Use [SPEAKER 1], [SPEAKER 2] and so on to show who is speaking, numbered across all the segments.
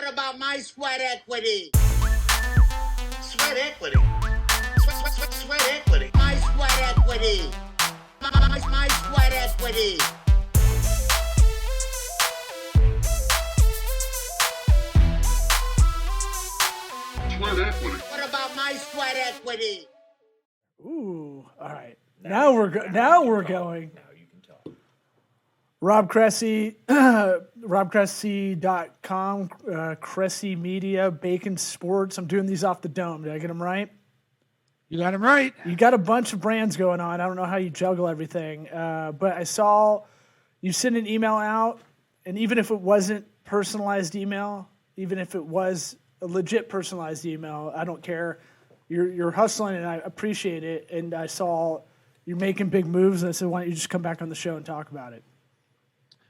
[SPEAKER 1] What about my sweat equity?
[SPEAKER 2] Sweat equity. Sweat equity.
[SPEAKER 1] My sweat equity. My sweat equity.
[SPEAKER 2] Sweat equity.
[SPEAKER 1] What about my sweat equity?
[SPEAKER 3] Ooh, all right. Now we're going. Now you can talk. Rob Cressy, robcressy.com, Cressy Media, Bacon Sports. I'm doing these off the dome. Did I get them right?
[SPEAKER 4] You got him right.
[SPEAKER 3] You got a bunch of brands going on. I don't know how you juggle everything, but I saw you send an email out, and even if it wasn't personalized email, even if it was a legit personalized email, I don't care. You're hustling, and I appreciate it. And I saw you're making big moves, and I said, why don't you just come back on the show and talk about it?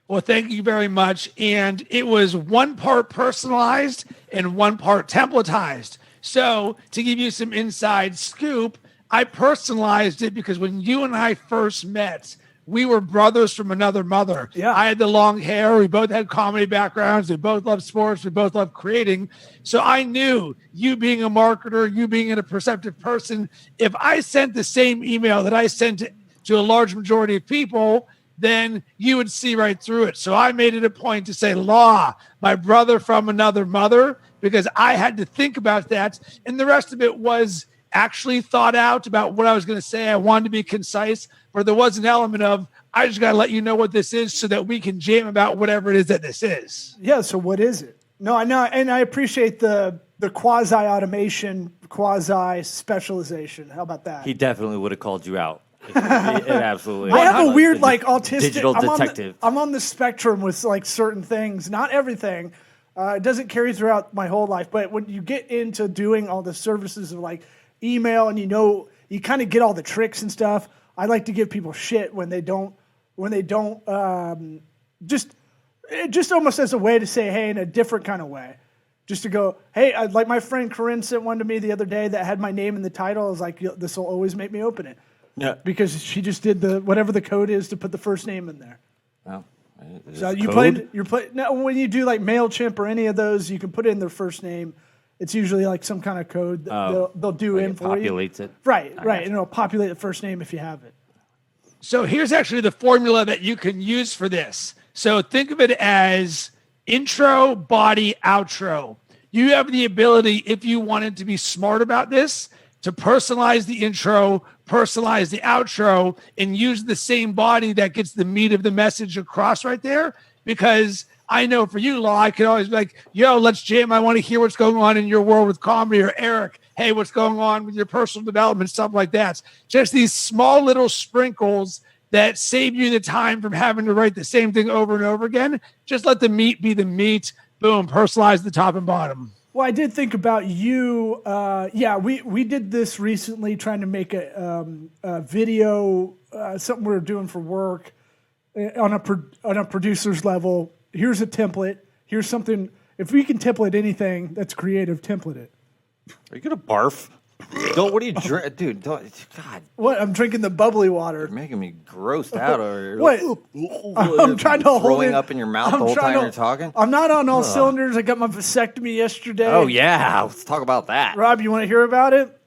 [SPEAKER 4] Well, thank you very much. And it was one part personalized and one part templatized. So to give you some inside scoop, I personalized it because when you and I first met, we were brothers from another mother.
[SPEAKER 3] Yeah.
[SPEAKER 4] I had the long hair. We both had comedy backgrounds. We both loved sports. We both loved creating. So I knew, you being a marketer, you being a perceptive person, if I sent the same email that I sent to a large majority of people, then you would see right through it. So I made it a point to say, Law, my brother from another mother, because I had to think about that. And the rest of it was actually thought out about what I was going to say. I wanted to be concise, but there was an element of, I just got to let you know what this is so that we can jam about whatever it is that this is.
[SPEAKER 3] Yeah, so what is it? No, I know, and I appreciate the quasi-automation, quasi-specialization. How about that?
[SPEAKER 5] He definitely would have called you out. It absolutely.
[SPEAKER 3] I have a weird, like, autistic...
[SPEAKER 5] digital detective.
[SPEAKER 3] I'm on the spectrum with, like, certain things. Not everything. It doesn't carry throughout my whole life. But when you get into doing all the services of, like, email and you kind of get all the tricks and stuff, I like to give people shit when they don't just almost as a way to say, hey, in a different kind of way. Just to go, hey, like my friend Corinne sent one to me the other day that had my name in the title. I was like, this will always make me open it.
[SPEAKER 5] Yeah.
[SPEAKER 3] Because she just did whatever the code is to put the first name in there.
[SPEAKER 5] Well,
[SPEAKER 3] So you're playing now when you do like MailChimp or any of those, you can put in their first name. It's usually like some kind of code that they'll do
[SPEAKER 5] like
[SPEAKER 3] in
[SPEAKER 5] it
[SPEAKER 3] for you.
[SPEAKER 5] populates it.
[SPEAKER 3] Right. And it'll populate the first name if you have it.
[SPEAKER 4] So here's actually the formula that you can use for this. So think of it as intro, body, outro. You have the ability, if you wanted to be smart about this, to personalize the intro, personalize the outro, and use the same body that gets the meat of the message across right there. Because I know for you, Law, I can always be like, yo, let's jam. I want to hear what's going on in your world with comedy. Or Eric, hey, what's going on with your personal development, stuff like that. Just these small little sprinkles that save you the time from having to write the same thing over and over again. Just let the meat be the meat. Boom, personalize the top and bottom.
[SPEAKER 3] Well, I did think about you. We did this recently, trying to make a video, something we were doing for work on a producer's level. Here's a template. Here's something. If we can template anything that's creative, template it.
[SPEAKER 5] Are you gonna barf? Don't. What are you drink, dude? Don't. God,
[SPEAKER 3] What? I'm drinking the bubbly water.
[SPEAKER 5] you're making me grossed out. Or
[SPEAKER 3] What? I'm trying to hold
[SPEAKER 5] throwing
[SPEAKER 3] it
[SPEAKER 5] up in your mouth the whole time you're talking.
[SPEAKER 3] I'm not on all cylinders. I got my vasectomy yesterday.
[SPEAKER 5] Oh yeah, let's talk about that.
[SPEAKER 3] Rob, you want to hear about it?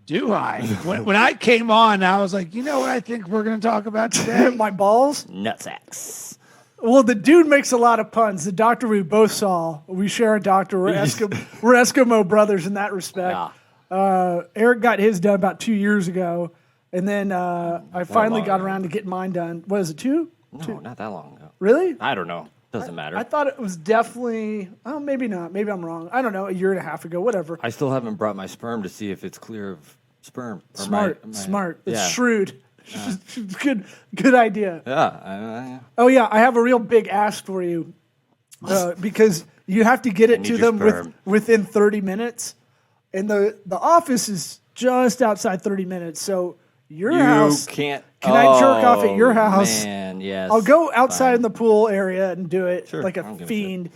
[SPEAKER 4] Do I? When I came on, I was like, you know what I think we're going to talk about today?
[SPEAKER 3] My balls?
[SPEAKER 5] Nutsacks.
[SPEAKER 3] Well, the dude makes a lot of puns. The doctor we both saw, we share a doctor. We're Eskimo brothers in that respect.
[SPEAKER 5] Yeah.
[SPEAKER 3] Eric got his done about 2 years ago, and then I finally got around to getting mine done. What is it, two?
[SPEAKER 5] No, not that long ago.
[SPEAKER 3] Really?
[SPEAKER 5] I don't know. Doesn't matter.
[SPEAKER 3] I thought it was definitely, maybe not. Maybe I'm wrong. I don't know, a year and a half ago, whatever.
[SPEAKER 5] I still haven't brought my sperm to see if it's clear of sperm. Or
[SPEAKER 3] Smart. It's
[SPEAKER 5] yeah.
[SPEAKER 3] shrewd. Good idea.
[SPEAKER 5] Yeah.
[SPEAKER 3] Oh, yeah, I have a real big ask for you because you have to get it to them within 30 minutes. And the office is just outside 30 minutes. So your house.
[SPEAKER 5] Can't.
[SPEAKER 3] Can I jerk off at your house?
[SPEAKER 5] Man, yes.
[SPEAKER 3] I'll go outside in the pool area and do it
[SPEAKER 5] Sure,
[SPEAKER 3] like
[SPEAKER 5] I
[SPEAKER 3] a
[SPEAKER 5] don't give a
[SPEAKER 3] fiend.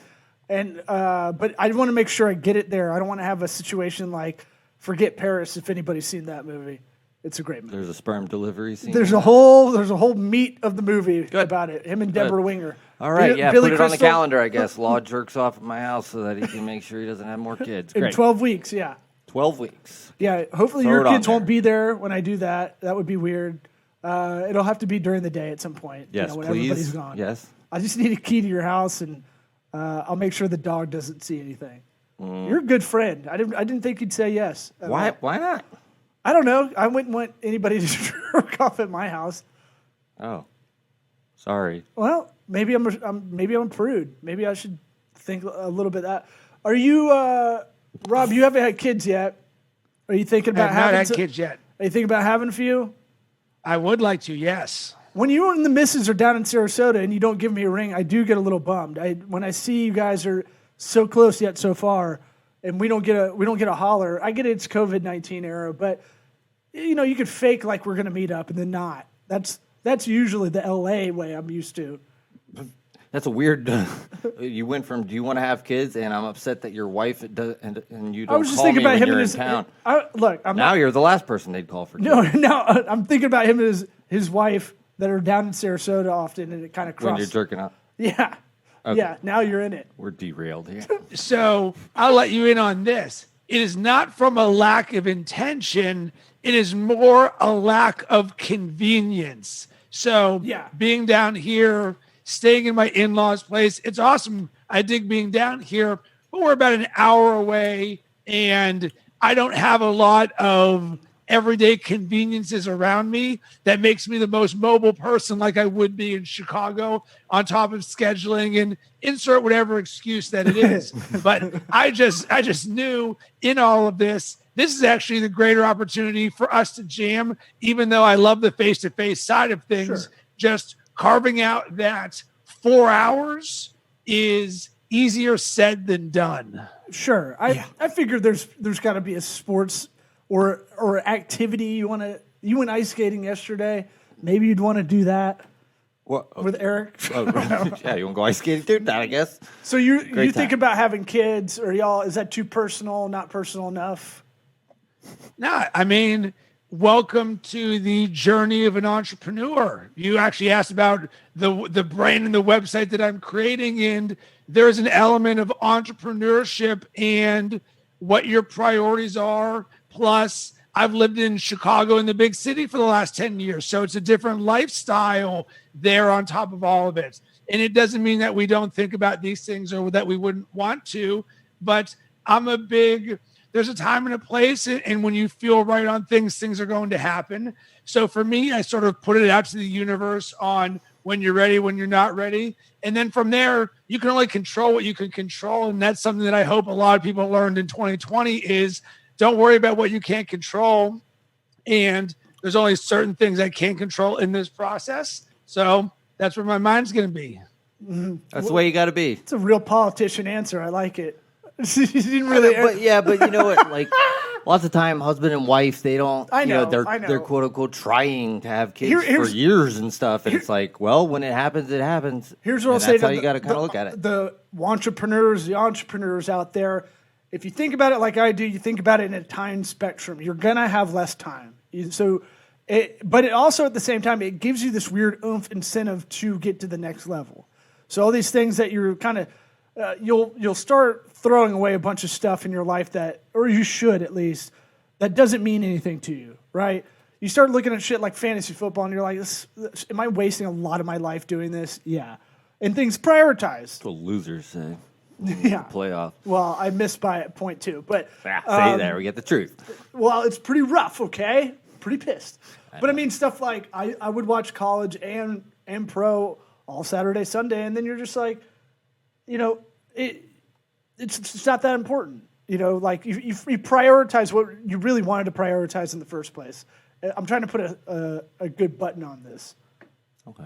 [SPEAKER 3] But I want to make sure I get it there. I don't want to have a situation like Forget Paris if anybody's seen that movie. It's a great movie.
[SPEAKER 5] There's a sperm delivery scene.
[SPEAKER 3] There's a whole meat of the movie about it. Him and Deborah Winger.
[SPEAKER 5] All right, yeah,
[SPEAKER 3] Billy
[SPEAKER 5] put it on the
[SPEAKER 3] Crystal-
[SPEAKER 5] calendar, I guess. Law jerks off at my house so that he can make sure he doesn't have more kids.
[SPEAKER 3] In
[SPEAKER 5] Great.
[SPEAKER 3] 12 weeks, yeah.
[SPEAKER 5] 12 weeks.
[SPEAKER 3] Yeah, hopefully
[SPEAKER 5] Throw
[SPEAKER 3] your
[SPEAKER 5] it on
[SPEAKER 3] kids won't
[SPEAKER 5] there.
[SPEAKER 3] be there when I do that. That would be weird. It'll have to be during the day at some point.
[SPEAKER 5] Yes,
[SPEAKER 3] when
[SPEAKER 5] please.
[SPEAKER 3] everybody's gone.
[SPEAKER 5] Yes.
[SPEAKER 3] I just need a key to your house, and I'll make sure the dog doesn't see anything. You're a good friend. I didn't think you'd say yes.
[SPEAKER 5] Why not?
[SPEAKER 3] I don't know. I wouldn't want anybody to jerk off at my house.
[SPEAKER 5] Oh, sorry.
[SPEAKER 3] Well, maybe I'm a prude. Maybe I should think a little bit of that. Are you, Rob? You haven't had kids yet. Are you thinking
[SPEAKER 4] I
[SPEAKER 3] about
[SPEAKER 4] have not
[SPEAKER 3] having
[SPEAKER 4] had kids yet.
[SPEAKER 3] Are you thinking about having a few?
[SPEAKER 4] I would like to, yes.
[SPEAKER 3] When you and the missus are down in Sarasota and you don't give me a ring, I do get a little bummed. When I see you guys are so close yet so far, and we don't get a holler. I get it's COVID-19 era, but you could fake like we're gonna meet up and then not. That's usually the LA way I'm used to.
[SPEAKER 5] That's a weird. You went from do you want to have kids, and I'm upset that your wife does, and you
[SPEAKER 3] I
[SPEAKER 5] don't
[SPEAKER 3] was just
[SPEAKER 5] call
[SPEAKER 3] thinking
[SPEAKER 5] me
[SPEAKER 3] about
[SPEAKER 5] when
[SPEAKER 3] him
[SPEAKER 5] you're
[SPEAKER 3] and
[SPEAKER 5] in
[SPEAKER 3] his.
[SPEAKER 5] town.
[SPEAKER 3] I'm
[SPEAKER 5] Now
[SPEAKER 3] not.
[SPEAKER 5] you're the last person they'd call for kids.
[SPEAKER 3] No, I'm thinking about him and his wife that are down in Sarasota often, and it kind of
[SPEAKER 5] When you're
[SPEAKER 3] crosses.
[SPEAKER 5] jerking up.
[SPEAKER 3] Yeah,
[SPEAKER 5] Okay.
[SPEAKER 3] yeah. Now you're in it.
[SPEAKER 5] We're derailed here.
[SPEAKER 4] So I'll let you in on this. It is not from a lack of intention. It is more a lack of convenience. So
[SPEAKER 3] Yeah.
[SPEAKER 4] being down here, staying in my in-laws' place, it's awesome. I dig being down here, but we're about an hour away, and I don't have a lot of everyday conveniences around me that makes me the most mobile person like I would be in Chicago, on top of scheduling and insert whatever excuse that it is. But I just knew in all of this is actually the greater opportunity for us to jam, even though I love the face-to-face side of things.
[SPEAKER 3] Sure.
[SPEAKER 4] Just carving out that 4 hours is easier said than done.
[SPEAKER 3] Sure. I figure there's got to be a sports or activity you went ice skating yesterday. Maybe you'd want to do that
[SPEAKER 5] What?
[SPEAKER 3] with Eric.
[SPEAKER 5] Yeah, you want to go ice skating too? I guess.
[SPEAKER 3] So you
[SPEAKER 5] Great
[SPEAKER 3] think
[SPEAKER 5] time.
[SPEAKER 3] about having kids, or y'all? Is that too personal? Not personal enough?
[SPEAKER 4] No, I mean, welcome to the journey of an entrepreneur. You actually asked about the brand and the website that I'm creating, and there's an element of entrepreneurship and what your priorities are. Plus, I've lived in Chicago in the big city for the last 10 years, so it's a different lifestyle there on top of all of it. And it doesn't mean that we don't think about these things or that we wouldn't want to, but there's a time and a place, and when you feel right on things are going to happen. So for me, I sort of put it out to the universe on when you're ready, when you're not ready. And then from there, you can only control what you can control. And that's something that I hope a lot of people learned in 2020 is don't worry about what you can't control. And there's only certain things I can't control in this process. So that's where my mind's going to be.
[SPEAKER 5] That's the way you got to be.
[SPEAKER 3] It's a real politician answer. I like it. You didn't really.
[SPEAKER 5] But you know what? Like lots of time, husband and wife, they don't.
[SPEAKER 3] I know,
[SPEAKER 5] They're quote unquote trying to have kids
[SPEAKER 3] Here's-
[SPEAKER 5] for years and stuff, and it's like, well, when it happens, it happens.
[SPEAKER 3] Here's what I'll
[SPEAKER 5] And
[SPEAKER 3] say
[SPEAKER 5] that's
[SPEAKER 3] to
[SPEAKER 5] how you got to kind of look at it.
[SPEAKER 3] The entrepreneurs out there, if you think about it like I do, you think about it in a time spectrum. You're gonna have less time. But it also at the same time it gives you this weird oomph incentive to get to the next level. So all these things that you're kind of you'll start throwing away a bunch of stuff in your life or you should at least, that doesn't mean anything to you, right? You start looking at shit like fantasy football and you're like, am I wasting a lot of my life doing this? Yeah. And things prioritize.
[SPEAKER 5] That's what losers say.
[SPEAKER 3] Yeah.
[SPEAKER 5] Playoff.
[SPEAKER 3] Well, I missed by a point too, but
[SPEAKER 5] Say there, we get the truth.
[SPEAKER 3] well, it's pretty rough, okay? Pretty pissed. But I mean, stuff like I would watch college and pro all Saturday, Sunday, and then you're just like, it's not that important. Like you prioritize what you really wanted to prioritize in the first place. I'm trying to put a good button on this.
[SPEAKER 5] Okay.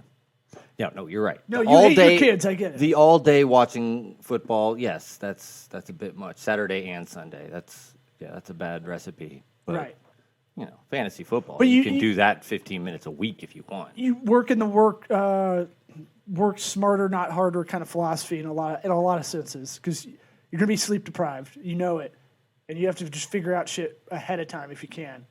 [SPEAKER 5] Yeah, no, you're right.
[SPEAKER 3] No,
[SPEAKER 5] The
[SPEAKER 3] you hate your kids, I get it.
[SPEAKER 5] The all day watching football, yes, that's a bit much. Saturday and Sunday, that's a bad recipe. But,
[SPEAKER 3] Right.
[SPEAKER 5] Fantasy football,
[SPEAKER 3] But
[SPEAKER 5] you
[SPEAKER 3] you-
[SPEAKER 5] can do that 15 minutes a week if you want.
[SPEAKER 3] You work in the work smarter, not harder kind of philosophy in a lot of senses, because you're gonna be sleep deprived. You know it, and you have to just figure out shit ahead of time if you can.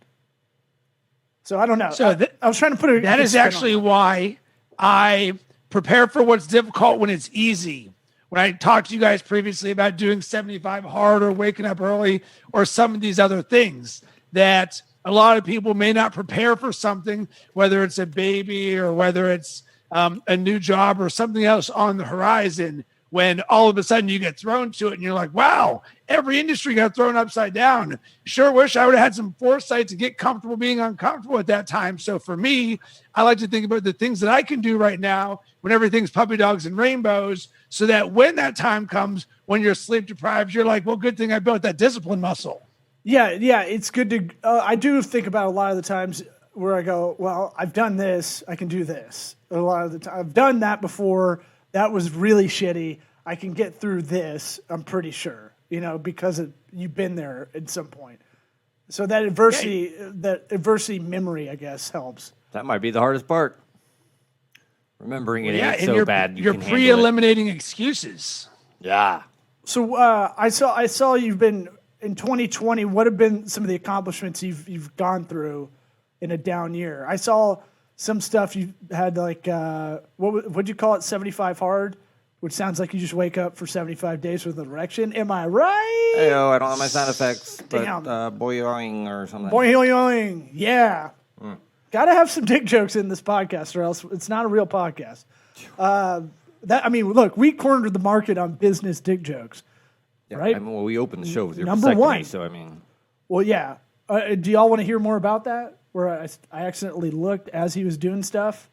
[SPEAKER 3] So I don't know.
[SPEAKER 4] So
[SPEAKER 3] I was trying to put a
[SPEAKER 4] That
[SPEAKER 3] good
[SPEAKER 4] is
[SPEAKER 3] spin on
[SPEAKER 4] actually
[SPEAKER 3] it.
[SPEAKER 4] why I prepare for what's difficult when it's easy. When I talked to you guys previously about doing 75 hard or waking up early or some of these other things that a lot of people may not prepare for something, whether it's a baby or whether it's a new job or something else on the horizon, when all of a sudden you get thrown to it and you're like, wow, every industry got thrown upside down. Sure wish I would have had some foresight to get comfortable being uncomfortable at that time. So for me, I like to think about the things that I can do right now when everything's puppy dogs and rainbows, so that when that time comes, when you're sleep deprived, you're like, well, good thing I built that discipline muscle.
[SPEAKER 3] Yeah, it's good to. I do think about a lot of the times where I go, well, I've done this, I can do this. A lot of the time, I've done that before. That was really shitty. I can get through this. I'm pretty sure, because you've been there at some point. So that adversity memory, I guess, helps.
[SPEAKER 5] That might be the hardest part. Remembering it ain't
[SPEAKER 4] and
[SPEAKER 5] so
[SPEAKER 4] you're,
[SPEAKER 5] bad.
[SPEAKER 4] You're pre-eliminating excuses.
[SPEAKER 5] Yeah.
[SPEAKER 3] So I saw you've been in 2020. What have been some of the accomplishments you've gone through in a down year? I saw some stuff you had, like what'd you call it, 75 hard, which sounds like you just wake up for 75 days with an erection. Am I right?
[SPEAKER 5] Hey, I don't have my sound effects, but
[SPEAKER 3] Damn.
[SPEAKER 5] boing or something.
[SPEAKER 3] Boing, yeah. Got to have some dick jokes in this podcast, or else it's not a real podcast. Look, we cornered the market on business dick jokes,
[SPEAKER 5] Yeah,
[SPEAKER 3] right?
[SPEAKER 5] We opened the show with your
[SPEAKER 3] Number
[SPEAKER 5] vasectomy,
[SPEAKER 3] one.
[SPEAKER 5] so
[SPEAKER 3] Well, yeah. Do y'all want to hear more about that? Where I accidentally looked as he was doing stuff.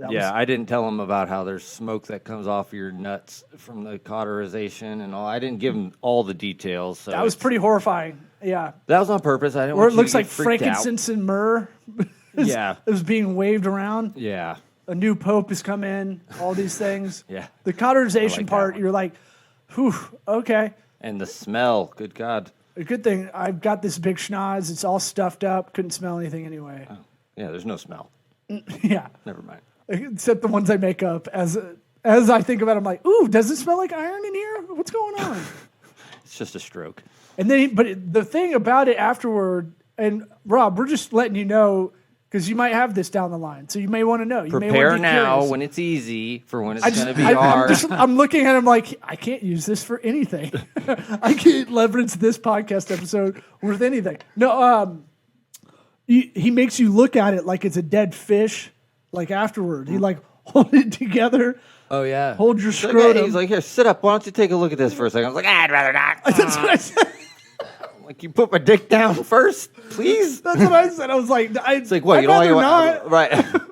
[SPEAKER 5] I didn't tell him about how there's smoke that comes off your nuts from the cauterization and all. I didn't give him all the details. So
[SPEAKER 3] That was pretty horrifying. Yeah.
[SPEAKER 5] That was on purpose. I didn't.
[SPEAKER 3] Or
[SPEAKER 5] want
[SPEAKER 3] it
[SPEAKER 5] you
[SPEAKER 3] looks
[SPEAKER 5] to
[SPEAKER 3] like
[SPEAKER 5] get freaked out.
[SPEAKER 3] frankincense and myrrh.
[SPEAKER 5] Yeah.
[SPEAKER 3] It was being waved around.
[SPEAKER 5] Yeah.
[SPEAKER 3] A new pope has come in. All these things.
[SPEAKER 5] Yeah.
[SPEAKER 3] The cauterization
[SPEAKER 5] that
[SPEAKER 3] part,
[SPEAKER 5] one.
[SPEAKER 3] you're like, whew, okay.
[SPEAKER 5] And the smell. Good God.
[SPEAKER 3] A good thing I've got this big schnoz. It's all stuffed up. Couldn't smell anything anyway.
[SPEAKER 5] Oh, yeah. There's no smell.
[SPEAKER 3] Yeah.
[SPEAKER 5] Never mind.
[SPEAKER 3] Except the ones I make up. As I think about it, I'm like, ooh, does it smell like iron in here? What's going on?
[SPEAKER 5] It's just a stroke.
[SPEAKER 3] And then, the thing about it afterward, and Rob, we're just letting you know, because you might have this down the line, so you may want to know. You may
[SPEAKER 5] Prepare
[SPEAKER 3] want to be
[SPEAKER 5] now
[SPEAKER 3] curious.
[SPEAKER 5] when it's easy for when it's going to be hard.
[SPEAKER 3] I'm looking at him like, I can't use this for anything. I can't leverage this podcast episode with anything. No, he makes you look at it like it's a dead fish. Like afterward, he like hold it together.
[SPEAKER 5] Oh yeah.
[SPEAKER 3] Hold your
[SPEAKER 5] He's like,
[SPEAKER 3] scrotum.
[SPEAKER 5] hey, he's like, here, sit up. Why don't you take a look at this for a second? I was like, I'd rather not.
[SPEAKER 3] That's what I said.
[SPEAKER 5] Like, you put my dick down first, please.
[SPEAKER 3] That's what I said. I was like,
[SPEAKER 5] It's like, what?
[SPEAKER 3] I'd
[SPEAKER 5] You don't
[SPEAKER 3] rather
[SPEAKER 5] want
[SPEAKER 3] not.
[SPEAKER 5] right?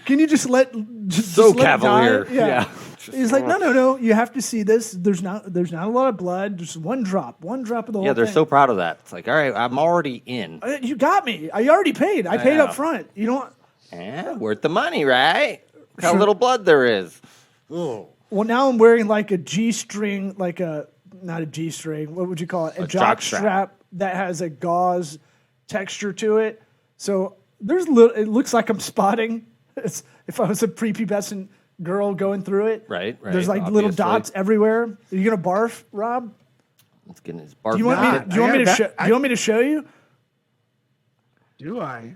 [SPEAKER 3] Can you just let
[SPEAKER 5] So
[SPEAKER 3] just let it
[SPEAKER 5] cavalier.
[SPEAKER 3] die?
[SPEAKER 5] Yeah.
[SPEAKER 3] He's like, no. You have to see this. There's not a lot of blood. Just one drop of the whole
[SPEAKER 5] Yeah, they're
[SPEAKER 3] thing.
[SPEAKER 5] so proud of that. It's like, all right, I'm already in.
[SPEAKER 3] You got me. I already paid. I paid
[SPEAKER 5] know.
[SPEAKER 3] up front. You don't.
[SPEAKER 5] Yeah, worth the money, right? Look how little blood there is.
[SPEAKER 3] Well, now I'm wearing like a G-string, not a G-string. What would you call it? A jock strap that has a gauze texture to it. So it looks like I'm spotting. If I was a prepubescent girl going through it.
[SPEAKER 5] Right.
[SPEAKER 3] There's like little dots everywhere. Are you gonna barf, Rob?
[SPEAKER 5] Let's get his barf.
[SPEAKER 3] Do you want me to show you?
[SPEAKER 4] Do I?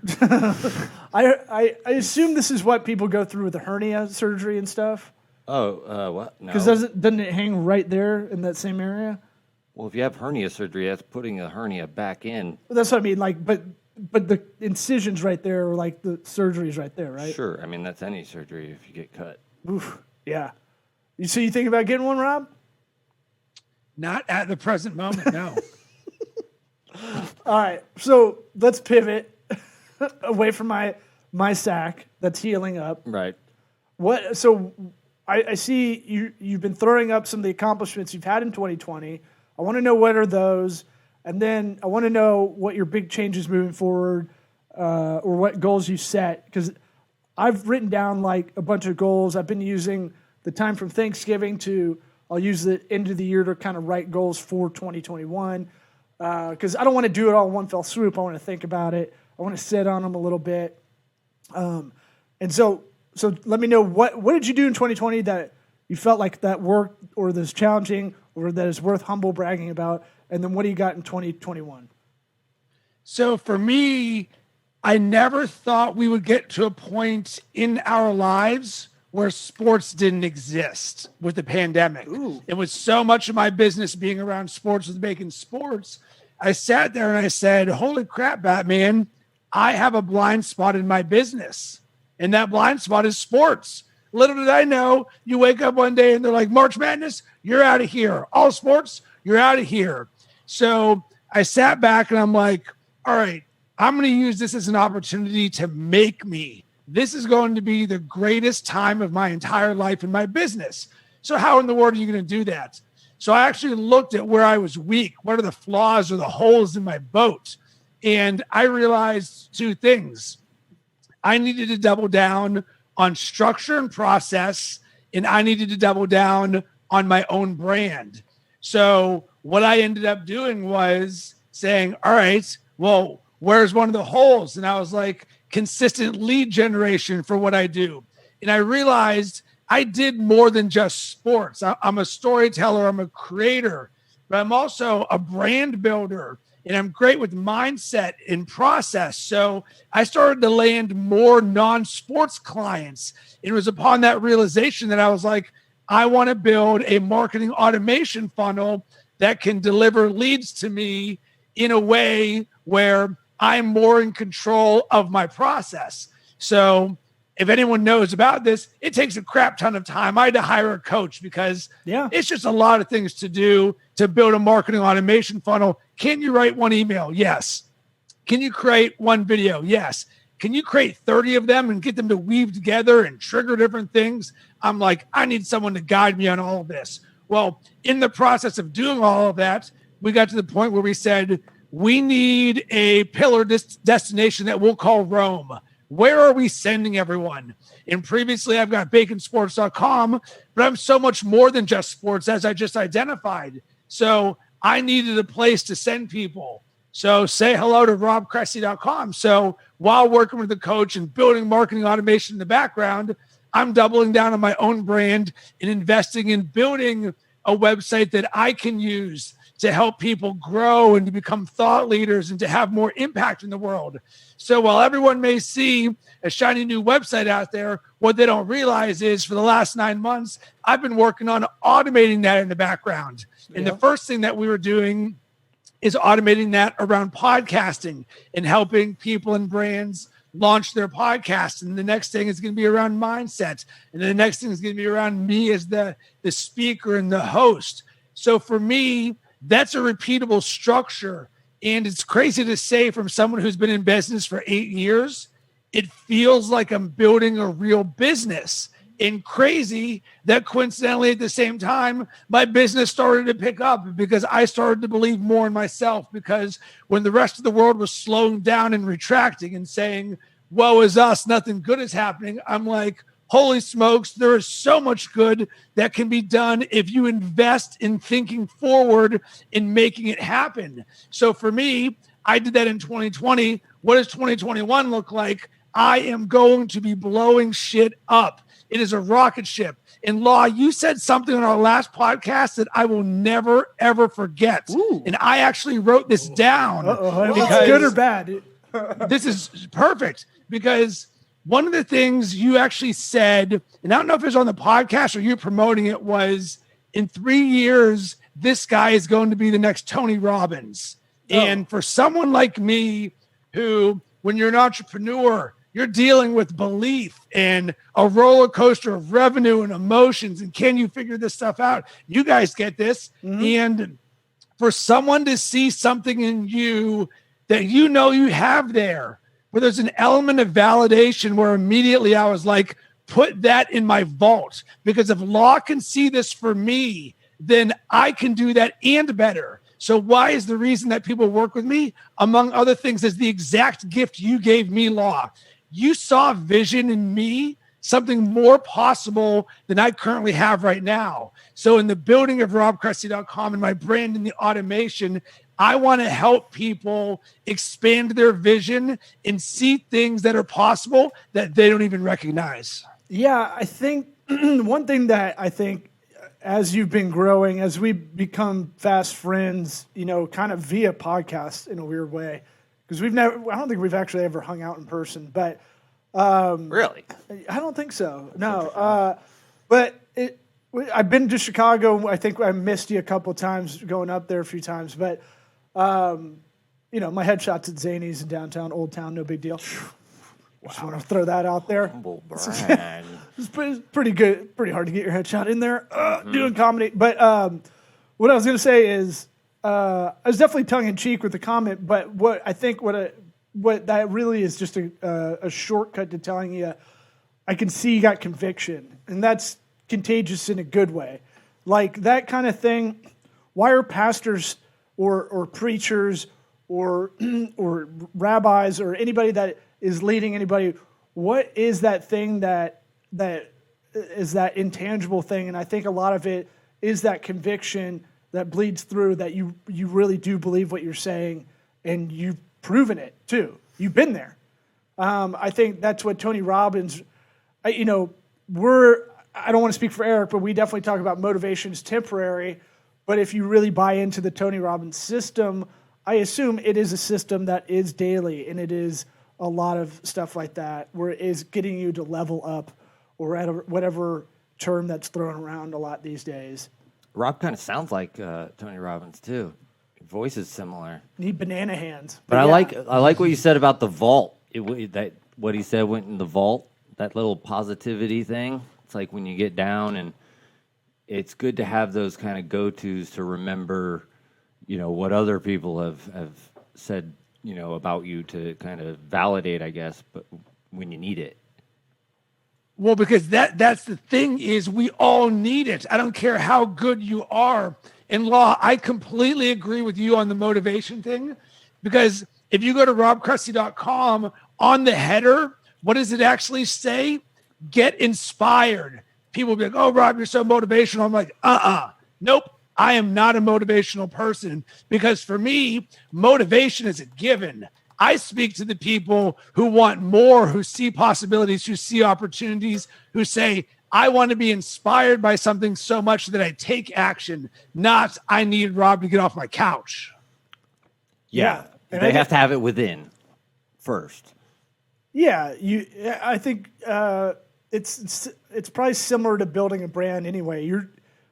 [SPEAKER 3] I assume this is what people go through with the hernia surgery and stuff.
[SPEAKER 5] Oh, what? No.
[SPEAKER 3] Because doesn't it hang right there in that same area?
[SPEAKER 5] Well, if you have hernia surgery, that's putting a hernia back in.
[SPEAKER 3] That's what I mean. Like, but the incision's right there, or like the surgery's right there, right?
[SPEAKER 5] Sure. I mean, that's any surgery if you get cut.
[SPEAKER 3] Oof, yeah. So you think about getting one, Rob?
[SPEAKER 4] Not at the present moment, no.
[SPEAKER 3] All right. So let's pivot away from my sack that's healing up.
[SPEAKER 5] Right.
[SPEAKER 3] What? So I see you've been throwing up some of the accomplishments you've had in 2020. I want to know what are those, and then I want to know what your big changes moving forward, or what goals you set. Because I've written down like a bunch of goals. I've been using the time from Thanksgiving to I'll use the end of the year to kind of write goals for 2021. Because I don't want to do it all in one fell swoop. I want to think about it. I want to sit on them a little bit. And so let me know what did you do in 2020 that you felt like that worked or that's challenging or that is worth humble bragging about, and then what do you got in 2021?
[SPEAKER 4] So for me, I never thought we would get to a point in our lives where sports didn't exist with the pandemic. It was so much of my business being around sports with making sports. I sat there and I said, holy crap, Batman, I have a blind spot in my business. And that blind spot is sports. Little did I know, you wake up one day and they're like, March Madness, you're out of here. All sports, you're out of here. So I sat back and I'm like, all right, I'm going to use this as an opportunity to make me. This is going to be the greatest time of my entire life in my business. So how in the world are you going to do that? So I actually looked at where I was weak. What are the flaws or the holes in my boat? And I realized two things. I needed to double down on structure and process, and I needed to double down on my own brand. So what I ended up doing was saying, all right, well, where's one of the holes? And I was like, consistent lead generation for what I do. And I realized I did more than just sports. I'm a storyteller, I'm a creator, but I'm also a brand builder, and I'm great with mindset and process. So I started to land more non-sports clients. It was upon that realization that I was like, I want to build a marketing automation funnel that can deliver leads to me in a way where I'm more in control of my process. So if anyone knows about this, it takes a crap ton of time. I had to hire a coach because it's just a lot of things to do to build a marketing automation funnel. Can you write one email? Yes. Can you create one video? Yes. Can you create 30 of them and get them to weave together and trigger different things? I'm like, I need someone to guide me on all of this. Well, in the process of doing all of that, we got to the point where we said, we need a pillar destination that we'll call Rome. Where are we sending everyone? And previously I've got baconsports.com, but I'm so much more than just sports, as I just identified. So I needed a place to send people. So say hello to robcressy.com. So while working with the coach and building marketing automation in the background, I'm doubling down on my own brand and investing in building a website that I can use to help people grow and to become thought leaders and to have more impact in the world. So while everyone may see a shiny new website out there, what they don't realize is for the last 9 months, I've been working on automating that in the background. And the first thing that we were doing is automating that around podcasting and helping people and brands launch their podcast. And the next thing is going to be around mindset. And then the next thing is going to be around me as the speaker and the host. So for me, that's a repeatable structure. And it's crazy to say from someone who's been in business for 8 years, it feels like I'm building a real business. And crazy that coincidentally at the same time, my business started to pick up because I started to believe more in myself. Because when the rest of the world was slowing down and retracting and saying, woe is us, nothing good is happening, I'm like, holy smokes, there is so much good that can be done if you invest in thinking forward and making it happen. So for me, I did that in 2020. What does 2021 look like? I am going to be blowing shit up. It is a rocket ship. And Law, you said something on our last podcast that I will never, ever forget. Ooh. And I actually wrote this down.
[SPEAKER 3] It's good or bad?
[SPEAKER 4] This is perfect because one of the things you actually said, and I don't know if it was on the podcast or you promoting it, was in 3 years, this guy is going to be the next Tony Robbins. Oh. And for someone like me who, when you're an entrepreneur, you're dealing with belief and a roller coaster of revenue and emotions. And can you figure this stuff out? You guys get this. Mm-hmm. And for someone to see something in you that you know you have there, where there's an element of validation where immediately I was like, put that in my vault. Because if Law can see this for me, then I can do that and better. So why is the reason that people work with me? Among other things, is the exact gift you gave me, Law. You saw vision in me, something more possible than I currently have right now. So in the building of robcressy.com and my brand in the automation, I want to help people expand their vision and see things that are possible that they don't even recognize.
[SPEAKER 3] Yeah, I think one thing that I think as you've been growing, as we become fast friends, kind of via podcast in a weird way, because I don't think we've actually ever hung out in person, but
[SPEAKER 5] Really?
[SPEAKER 3] I don't think so. No. But I've been to Chicago. I think I missed you a couple of times going up there a few times. But, you know, my headshot's at Zany's in downtown, Old Town, no big deal. Just want to throw that out there.
[SPEAKER 5] Humble brag.
[SPEAKER 3] It's pretty good. Pretty hard to get your headshot in there doing comedy. But what I was going to say is I was definitely tongue in cheek with the comment. But what that really is just a shortcut to telling you, I can see you got conviction, and that's contagious in a good way. Like that kind of thing. Why are pastors or preachers or or rabbis or anybody that is leading anybody? What is that thing that is that intangible thing? And I think a lot of it is that conviction that bleeds through, that you really do believe what you're saying, and you've proven it too. You've been there. I think that's what Tony Robbins, I don't want to speak for Eric, but we definitely talk about motivation is temporary. But if you really buy into the Tony Robbins system, I assume it is a system that is daily, and it is a lot of stuff like that, where it is getting you to level up, or at whatever term that's thrown around a lot these days.
[SPEAKER 5] Rob kind of sounds like Tony Robbins too. Your voice is similar.
[SPEAKER 3] Need banana hands.
[SPEAKER 5] But yeah. I like what you said about the vault. What he said went in the vault. That little positivity thing. It's like when you get down, and it's good to have those kind of go-tos to remember, what other people have said, about you, to kind of validate, I guess, but when you need it.
[SPEAKER 4] Well, because that's the thing, is we all need it. I don't care how good you are. In law, I completely agree with you on the motivation thing, because if you go to robcressy.com, on the header, what does it actually say? Get inspired. People will be like, oh, Rob, you're so motivational. I'm like, nope. I am not a motivational person, because for me, motivation is a given. I speak to the people who want more, who see possibilities, who see opportunities, who say, I want to be inspired by something so much that I take action, not I need Rob to get off my couch.
[SPEAKER 5] Yeah. They have to have it within first.
[SPEAKER 3] Yeah. I think it's probably similar to building a brand anyway.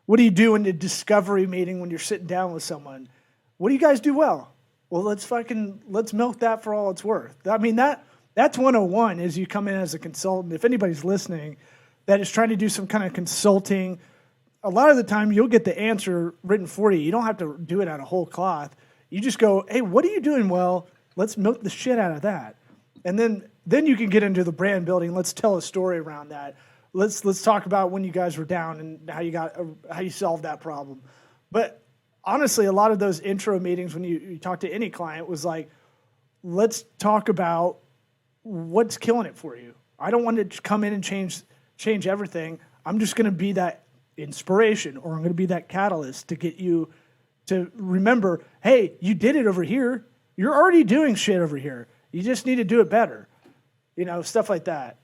[SPEAKER 3] What do you do in the discovery meeting when you're sitting down with someone? What do you guys do well? Well, let's milk that for all it's worth. I mean, that's 101 as you come in as a consultant. If anybody's listening that is trying to do some kind of consulting, a lot of the time you'll get the answer written for you. You don't have to do it out of whole cloth. You just go, hey, what are you doing well? Let's milk the shit out of that. And then you can get into the brand building. Let's tell a story around that. Let's talk about when you guys were down and how you solved that problem. But honestly, a lot of those intro meetings when you talk to any client was like, let's talk about what's killing it for you. I don't want to come in and change everything. I'm just going to be that inspiration, or I'm going to be that catalyst to get you to remember, hey, you did it over here. You're already doing shit over here. You just need to do it better. Stuff like that.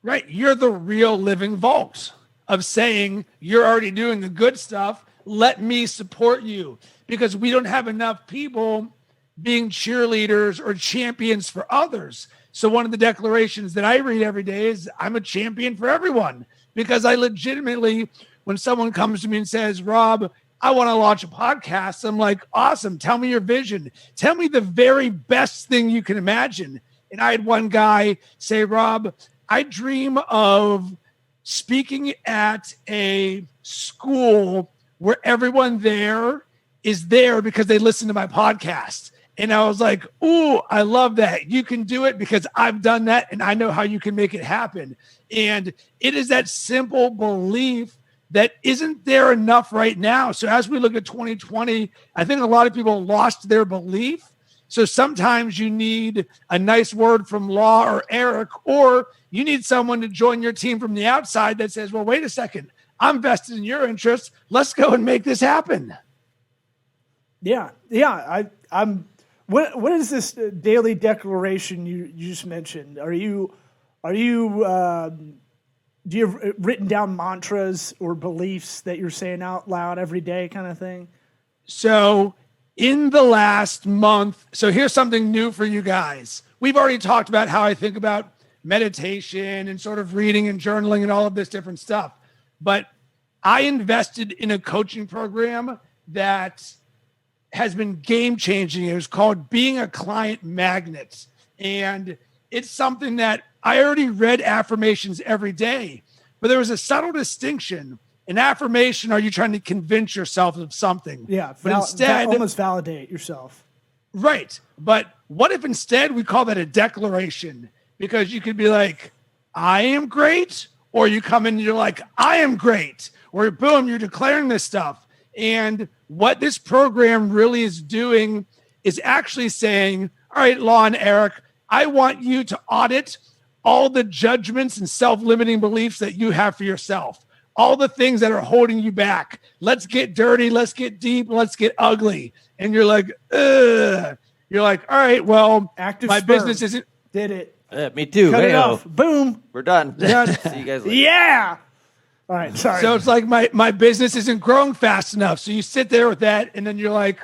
[SPEAKER 4] Right. You're the real living vault of saying you're already doing the good stuff. Let me support you, because we don't have enough people being cheerleaders or champions for others. So one of the declarations that I read every day is I'm a champion for everyone, because I legitimately, when someone comes to me and says, Rob, I want to launch a podcast, I'm like, awesome. Tell me your vision. Tell me the very best thing you can imagine. And I had one guy say, Rob, I dream of speaking at a school where everyone there is there because they listen to my podcast. And I was like, ooh, I love that. You can do it because I've done that, and I know how you can make it happen. And it is that simple belief that isn't there enough right now. So as we look at 2020, I think a lot of people lost their belief. So sometimes you need a nice word from Law or Eric, or you need someone to join your team from the outside that says, well, wait a second, I'm vested in your interests. Let's go and make this happen. Yeah.
[SPEAKER 3] I'm. What is this daily declaration you just mentioned? Do you have written down mantras or beliefs that you're saying out loud every day, kind of thing?
[SPEAKER 4] So in the last month, so here's something new for you guys. We've already talked about how I think about meditation and sort of reading and journaling and all of this different stuff. But I invested in a coaching program that has been game changing. It was called Being a Client Magnet. And it's something that I already read affirmations every day, but there was a subtle distinction. In affirmation, are you trying to convince yourself of something?
[SPEAKER 3] Yeah,
[SPEAKER 4] but instead,
[SPEAKER 3] almost validate yourself.
[SPEAKER 4] Right. But what if instead we call that a declaration? Because you could be like, I am great, or you come in and you're like, I am great, or boom, you're declaring this stuff. And what this program really is doing is actually saying, all right, Lon, Eric, I want you to audit all the judgments and self-limiting beliefs that you have for yourself, all the things that are holding you back. Let's get dirty. Let's get deep. Let's get ugly. And you're like, ugh. You're like, all right, well,
[SPEAKER 3] Active
[SPEAKER 4] my
[SPEAKER 3] sperm.
[SPEAKER 4] business isn't.
[SPEAKER 3] Did it.
[SPEAKER 5] Me too.
[SPEAKER 3] Cut it
[SPEAKER 5] Hey-o.
[SPEAKER 3] off. Boom.
[SPEAKER 5] We're done.
[SPEAKER 3] Done.
[SPEAKER 5] See you guys later.
[SPEAKER 3] Yeah. All right. Sorry.
[SPEAKER 4] So it's like my business isn't growing fast enough. So you sit there with that, and then you're like,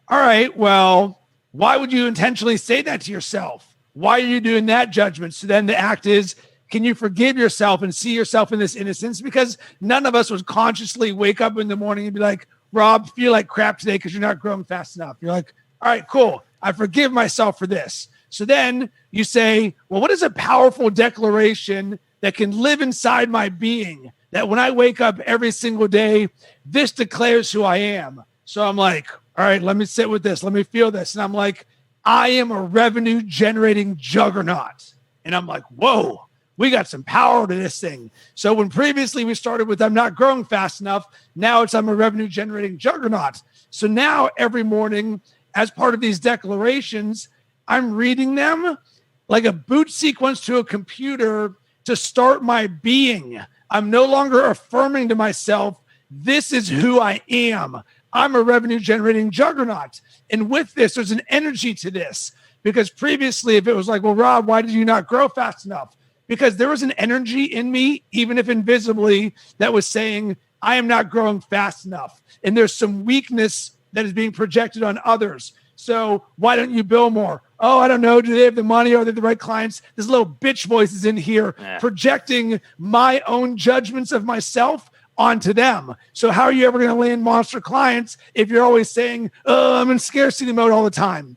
[SPEAKER 4] all right, well, why would you intentionally say that to yourself? Why are you doing that judgment? So then the act is, can you forgive yourself and see yourself in this innocence? Because none of us would consciously wake up in the morning and be like, Rob, feel like crap today because you're not growing fast enough. You're like, all right, cool. I forgive myself for this. So then you say, well, what is a powerful declaration that can live inside my being, that when I wake up every single day, this declares who I am? So I'm like, all right, let me sit with this. Let me feel this. And I'm like, I am a revenue generating juggernaut. And I'm like, whoa, we got some power to this thing. So when previously we started with, I'm not growing fast enough, now it's I'm a revenue generating juggernaut. So now every morning, as part of these declarations, I'm reading them like a boot sequence to a computer to start my being. I'm no longer affirming to myself, this is who I am. I'm a revenue generating juggernaut. And with this, there's an energy to this. Because previously, if it was like, well, Rob, why did you not grow fast enough? Because there was an energy in me, even if invisibly, that was saying, I am not growing fast enough. And there's some weakness that is being projected on others. So why don't you bill more? Oh, I don't know. Do they have the money? Are they the right clients? This little bitch voice is in here projecting my own judgments of myself onto them. So how are you ever going to land monster clients if you're always saying, oh, I'm in scarcity mode all the time?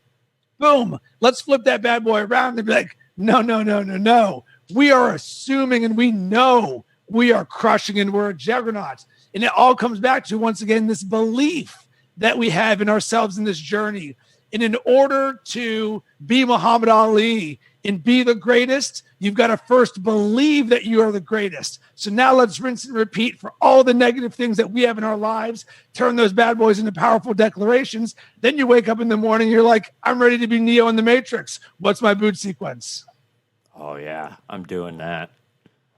[SPEAKER 4] Boom. Let's flip that bad boy around and be like, no. We are assuming and we know we are crushing and we're a juggernaut. And it all comes back to, once again, this belief that we have in ourselves in this journey. And in order to be Muhammad Ali and be the greatest, you've got to first believe that you are the greatest. So now let's rinse and repeat for all the negative things that we have in our lives, turn those bad boys into powerful declarations. Then you wake up in the morning, you're like, I'm ready to be Neo in the Matrix. What's my boot sequence?
[SPEAKER 5] Oh, yeah. I'm doing that.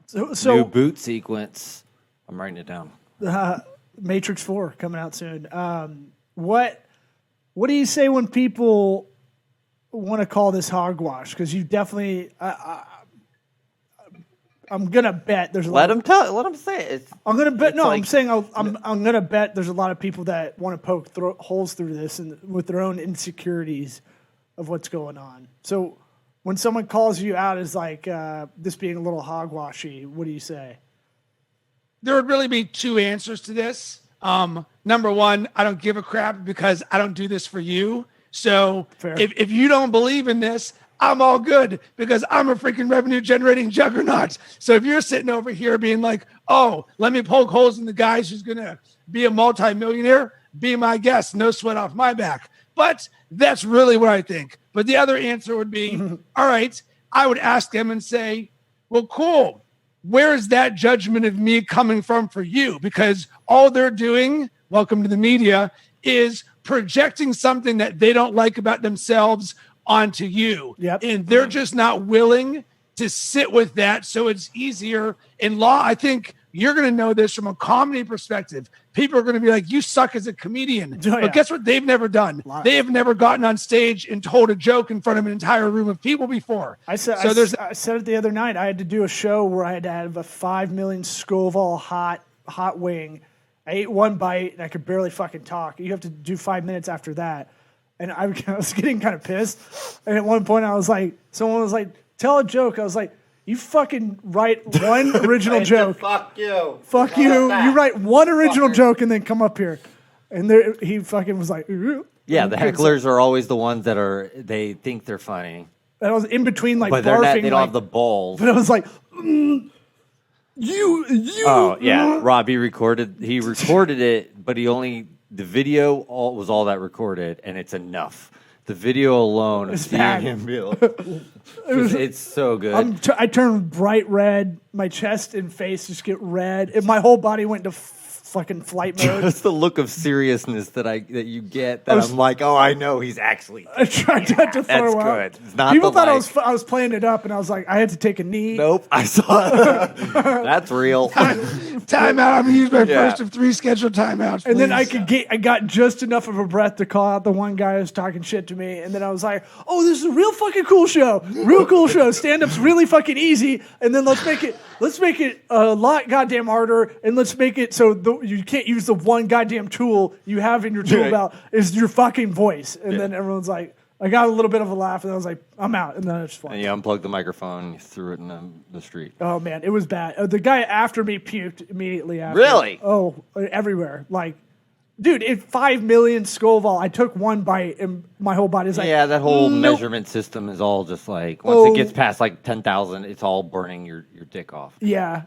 [SPEAKER 3] So
[SPEAKER 5] New boot sequence. I'm writing it down.
[SPEAKER 3] Matrix 4 coming out soon. What do you say when people want to call this hogwash? Because you definitely, I'm gonna bet there's a lot.
[SPEAKER 5] Let them say it.
[SPEAKER 3] I'm gonna bet. No,
[SPEAKER 5] like,
[SPEAKER 3] I'm saying I'm gonna bet there's a lot of people that want to poke holes through this and with their own insecurities of what's going on. So when someone calls you out as like this being a little hogwashy, what do you say?
[SPEAKER 4] There would really be two answers to this. Number one, I don't give a crap because I don't do this for you. So if you don't believe in this, I'm all good because I'm a freaking revenue generating juggernaut. So if you're sitting over here being like, oh, let me poke holes in the guys who's going to be a multimillionaire, be my guest, no sweat off my back. But that's really what I think. But the other answer would be, all right, I would ask them and say, well, cool. Where is that judgment of me coming from for you? Because all they're doing, welcome to the media, is projecting something that they don't like about themselves onto you.
[SPEAKER 3] Yep.
[SPEAKER 4] And they're just not willing to sit with that. So it's easier in law. I think you're going to know this from a comedy perspective. People are going to be like, you suck as a comedian.
[SPEAKER 3] Oh, yeah.
[SPEAKER 4] But guess what they've never done? They have never gotten on stage and told a joke in front of an entire room of people before. I said
[SPEAKER 3] it the other night. I had to do a show where I had to have a 5 million Scoville hot wing. I ate one bite and I could barely fucking talk. You have to do 5 minutes after that. And I was getting kind of pissed. And at one point I was like, someone was like, tell a joke. I was like, You fucking write one original joke.
[SPEAKER 1] Fuck you.
[SPEAKER 3] Fuck
[SPEAKER 1] How
[SPEAKER 3] you.
[SPEAKER 1] about that?
[SPEAKER 3] You write one original joke and then come up here. And there, he fucking was like,
[SPEAKER 5] Yeah, the hecklers are always the ones that they think they're funny.
[SPEAKER 3] And I was in between like
[SPEAKER 5] But
[SPEAKER 3] barfing.
[SPEAKER 5] they don't have the balls.
[SPEAKER 3] But I was like, you.
[SPEAKER 5] Oh, yeah. Rob, he recorded it, but the video was all that recorded, and it's enough. The video alone of seeing
[SPEAKER 3] bad.
[SPEAKER 5] him be like, it's so good.
[SPEAKER 3] I turned bright red. My chest and face just get red. And my whole body went to fucking flight mode.
[SPEAKER 5] Just the look of seriousness that you get. I'm like, oh, I know he's actually.
[SPEAKER 3] I tried not to throw
[SPEAKER 5] That's
[SPEAKER 3] up.
[SPEAKER 5] good. It's not
[SPEAKER 3] People
[SPEAKER 5] the
[SPEAKER 3] thought I was playing it up, and I was like, I had to take a knee.
[SPEAKER 5] Nope, I saw it. That's real.
[SPEAKER 4] Timeout. I'm going to use my first of 3 scheduled timeouts.
[SPEAKER 3] And then
[SPEAKER 4] please.
[SPEAKER 3] I got just enough of a breath to call out the one guy who was talking shit to me. And then I was like, oh, this is a real fucking cool show. Real cool show. Stand-up's really fucking easy. And then let's make it a lot goddamn harder. And let's make it so you can't use the one goddamn tool you have in your tool belt is your fucking voice. And then everyone's like, I got a little bit of a laugh, and I was like, I'm out. And then I just
[SPEAKER 5] And you unplugged the microphone and you threw it in the street.
[SPEAKER 3] Oh, man, it was bad. The guy after me puked immediately after.
[SPEAKER 5] Really?
[SPEAKER 3] Oh, everywhere. Like, dude, 5 million Scoville. I took one bite, and my whole body's like,
[SPEAKER 5] Yeah, that whole
[SPEAKER 3] nope.
[SPEAKER 5] measurement system is all just like, once it gets past like 10,000, it's all burning your dick off.
[SPEAKER 3] Yeah.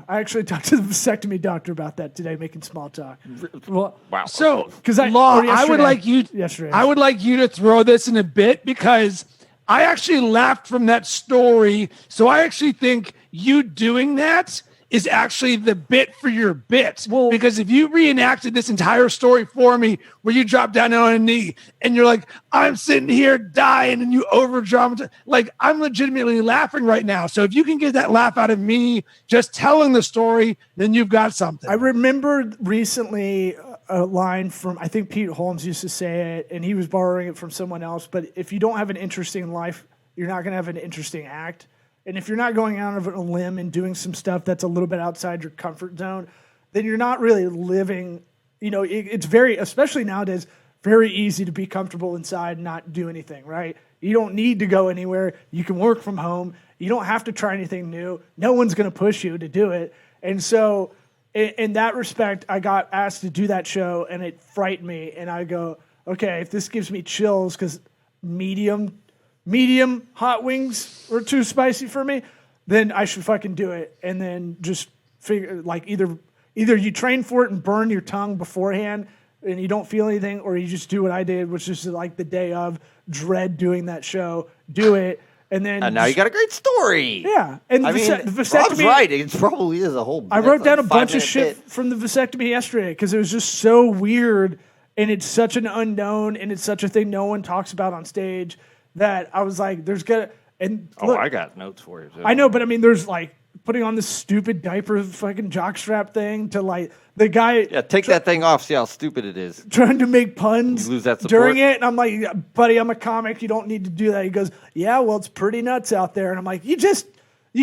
[SPEAKER 3] I actually talked to the vasectomy doctor about that today, making small talk. Well,
[SPEAKER 5] Wow.
[SPEAKER 4] So,
[SPEAKER 3] 'Cause I-
[SPEAKER 4] Law,
[SPEAKER 3] or
[SPEAKER 4] I would
[SPEAKER 3] yesterday.
[SPEAKER 4] like you. I would like you to throw this in a bit because I actually laughed from that story. So I actually think you doing that is actually the bit for your bit.
[SPEAKER 3] Well-
[SPEAKER 4] Because if you reenacted this entire story for me, where you drop down on a knee and you're like, I'm sitting here dying, and you over dramatize, like I'm legitimately laughing right now. So if you can get that laugh out of me just telling the story, then you've got something.
[SPEAKER 3] I remembered recently a line from, I think Pete Holmes used to say it, and he was borrowing it from someone else. But if you don't have an interesting life, you're not going to have an interesting act. And if you're not going out of a limb and doing some stuff that's a little bit outside your comfort zone, then you're not really living. You know, it's very, especially nowadays, very easy to be comfortable inside and not do anything, right? You don't need to go anywhere. You can work from home. You don't have to try anything new. No one's going to push you to do it. And so in that respect, I got asked to do that show, and it frightened me. And I go, okay, if this gives me chills because medium hot wings were too spicy for me, then I should fucking do it. And then just figure, like, either you train for it and burn your tongue beforehand and you don't feel anything, or you just do what I did, which is like the day of dread doing that show, do it. And then
[SPEAKER 5] And now you got a great story.
[SPEAKER 3] yeah. And
[SPEAKER 5] I mean,
[SPEAKER 3] the
[SPEAKER 5] Rob's
[SPEAKER 3] vasectomy,
[SPEAKER 5] right. It probably is a whole.
[SPEAKER 3] I wrote down a bunch of shit from the vasectomy yesterday because it was just so weird, and it's such an unknown, and it's such a thing no one talks about on stage that I was like, there's gonna, and look,
[SPEAKER 5] I got notes for you. Too.
[SPEAKER 3] I know, but I mean, there's like putting on this stupid diaper fucking jockstrap thing to like the guy
[SPEAKER 5] Yeah, take that thing off. See how stupid it is.
[SPEAKER 3] trying to make puns
[SPEAKER 5] You lose that support?
[SPEAKER 3] during it. And I'm like, buddy, I'm a comic. You don't need to do that. He goes, yeah, well, it's pretty nuts out there. And I'm like, you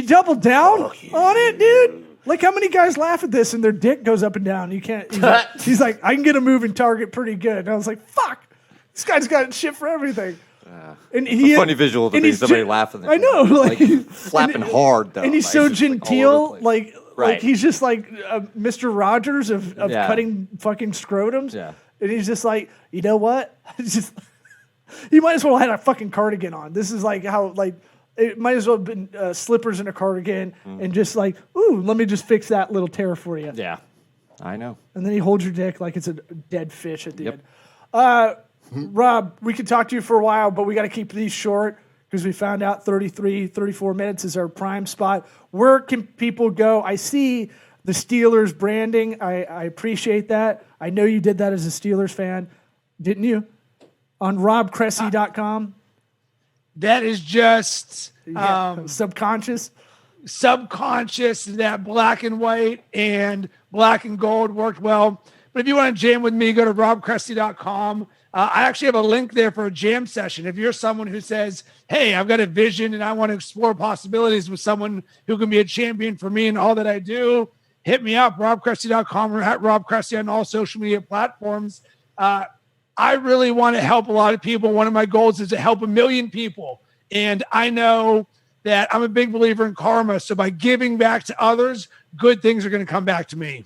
[SPEAKER 3] doubled down on it, dude. Like, how many guys laugh at this and their dick goes up and down? You can't. He's like, I can get a moving target pretty good. And I was like, fuck, this guy's got shit for everything. And
[SPEAKER 5] It's a funny visual to
[SPEAKER 3] and
[SPEAKER 5] be
[SPEAKER 3] he's
[SPEAKER 5] somebody laughing.
[SPEAKER 3] I know, like
[SPEAKER 5] flapping hard though.
[SPEAKER 3] and he's
[SPEAKER 5] like,
[SPEAKER 3] so
[SPEAKER 5] just, like, all over
[SPEAKER 3] genteel,
[SPEAKER 5] the place.
[SPEAKER 3] like
[SPEAKER 5] Right.
[SPEAKER 3] he's just like Mr. Rogers of
[SPEAKER 5] Yeah.
[SPEAKER 3] cutting fucking scrotums.
[SPEAKER 5] Yeah.
[SPEAKER 3] And he's just like, you know what? It's just you might as well have a fucking cardigan on. This is like how like it might as well have been slippers and a cardigan and just like, ooh, let me just fix that little tear for you.
[SPEAKER 5] Yeah, I know.
[SPEAKER 3] And then he holds your dick like it's a dead fish at the
[SPEAKER 5] Yep.
[SPEAKER 3] end. Rob, we could talk to you for a while, but we got to keep these short because we found out 34 minutes is our prime spot. Where can people go? I see the Steelers branding. I appreciate that. I know you did that as a Steelers fan, didn't you? On robcressy.com.
[SPEAKER 4] That is just
[SPEAKER 3] Subconscious.
[SPEAKER 4] subconscious. That black and white and black and gold worked well. But if you want to jam with me, go to robcressy.com. I actually have a link there for a jam session. If you're someone who says, hey, I've got a vision and I want to explore possibilities with someone who can be a champion for me and all that I do, hit me up, robcressy.com or at robcressy on all social media platforms. I really want to help a lot of people. One of my goals is to help 1 million people. And I know that I'm a big believer in karma. So by giving back to others, good things are going to come back to me.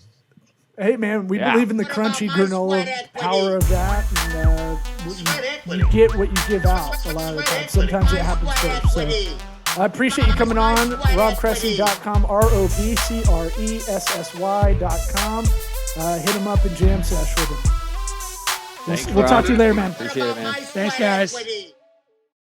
[SPEAKER 3] Hey, man, we believe in the
[SPEAKER 1] What about
[SPEAKER 3] crunchy
[SPEAKER 1] my
[SPEAKER 3] granola
[SPEAKER 1] sweat equity?
[SPEAKER 3] power of that. And
[SPEAKER 1] Sweat equity.
[SPEAKER 3] you get what you give out a lot of the time. Sometimes it happens
[SPEAKER 1] Sweat
[SPEAKER 3] first. So
[SPEAKER 1] equity.
[SPEAKER 3] I appreciate you coming on. RobCressy.com, ROBCRESSY.com. Hit him up and jam sesh with him.
[SPEAKER 5] Thanks,
[SPEAKER 3] We'll talk
[SPEAKER 5] Rob.
[SPEAKER 3] to you later, man.
[SPEAKER 5] Appreciate it, man.
[SPEAKER 1] My
[SPEAKER 4] Thanks,
[SPEAKER 1] sweat
[SPEAKER 4] guys.
[SPEAKER 1] equity.